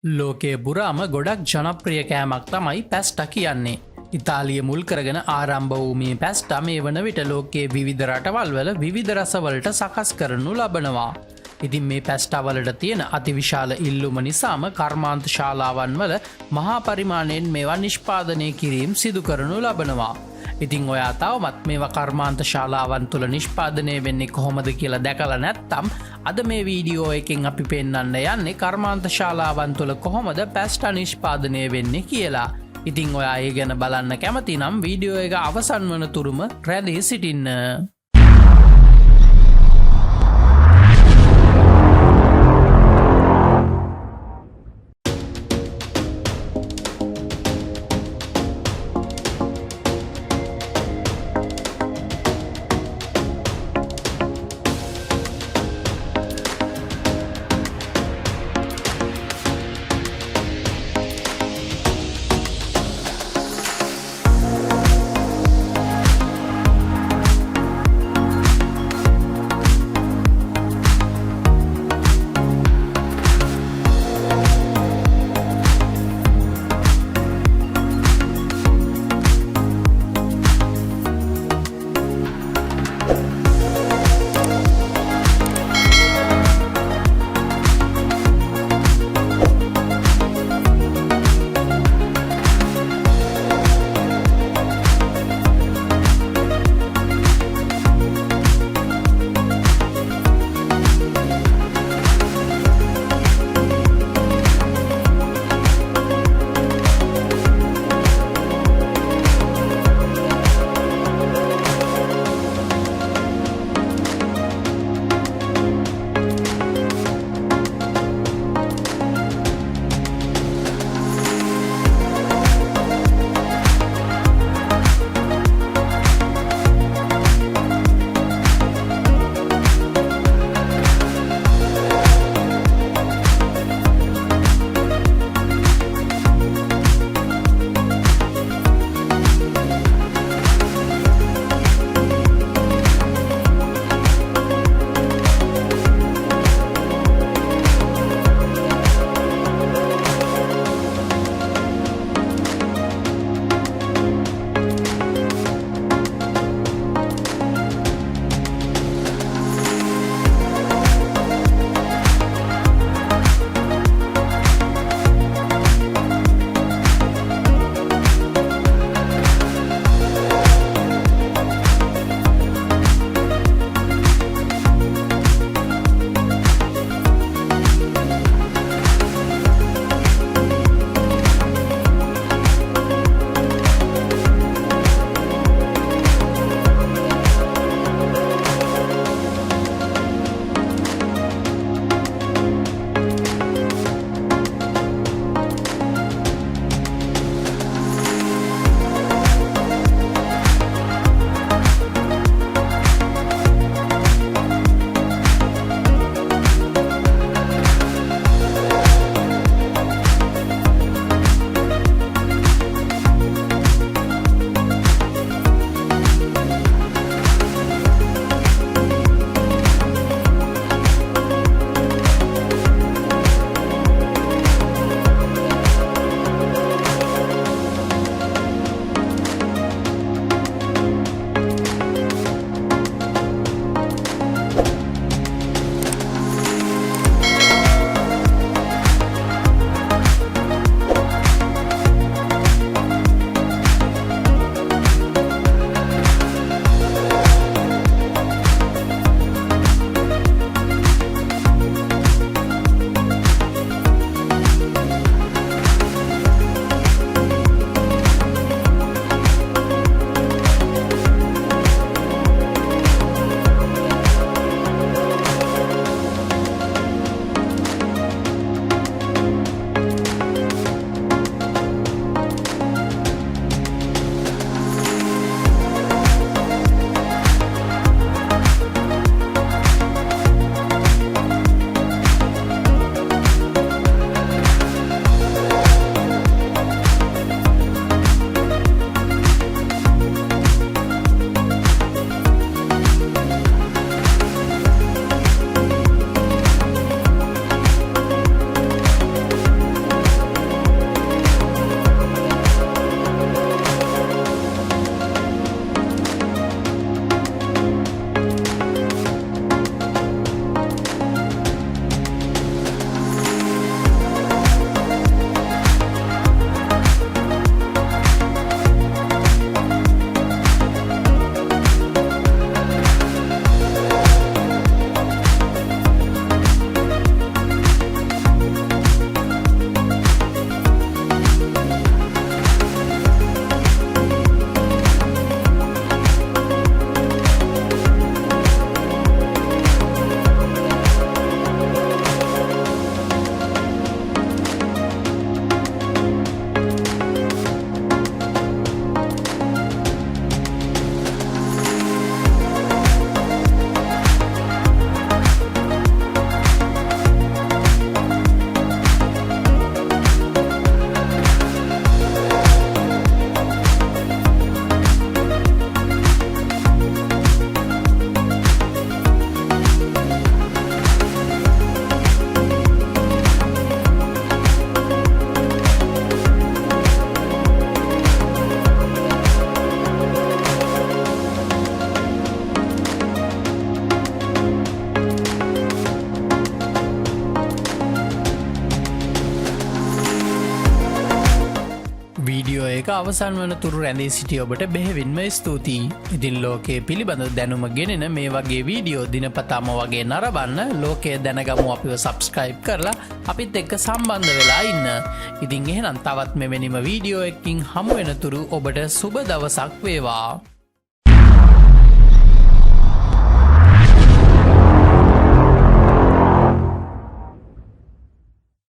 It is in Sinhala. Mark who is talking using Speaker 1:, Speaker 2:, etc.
Speaker 1: ලෝකයේ පුරාම ගොඩක් ජනප්‍රිය කෑමක් තමයි පැස්ටා කියන්නේ. ඉතාලිය මුල් කරගෙන ආරම්භ වූ මේ පැස්ටා මේ වන විට ලෝකයේ විවිධ රටවල් වල විවිධ රසවලට සකස් කරනු ලබනවා. ඉතින් මේ පැස්ටාවලට තියෙන අතිවිශාල ඉල්ලුම නිසාම කර්මාන්ත ශාලාවන් වල මහා පරිමාණයෙන් මේවා නිෂ්පාදනය කිරීම සිදු කරනු ලබනවා. ඉතිං ඔයා තවමත් මේවා කර්මාන්ත ශාලාවන් තුළ නිෂ්පාදනය වෙන්නේ කොහොමද කියලා දැකලා නැත්තම් අද මේ වීඩියෝ එකෙන් අපි පෙන්වන්න යන්නේ කර්මාන්ත ශාලාවන් තුළ කොහොමද පැස්ටා නිෂ්පාදනය වෙන්නේ කියලා. ඉතිං ඔයා ඒ ගැන බලන්න කැමති නම් වීඩියෝ එක අවසන් වන තුරුම රැඳී සිටින්න. එක අවසන් වන තුරු රැඳී සිටිය ඔබට බෙහෙවින්ම ස්තුතියි. ඉතින් ලෝකයේ පිළිබඳ දැනුම ගෙනෙන මේ වගේ වීඩියෝ දිනපතාම වගේ නරඹන්න ලෝකයේ දැනගමු අපිව සබස්ක්‍රයිබ් කරලා අපිත් එක්ක සම්බන්ධ වෙලා ඉන්න. ඉතින් එහෙනම් තවත් මෙවැනිම වීඩියෝ එකකින් හමු වෙනතුරු ඔබට සුබ දවසක් වේවා.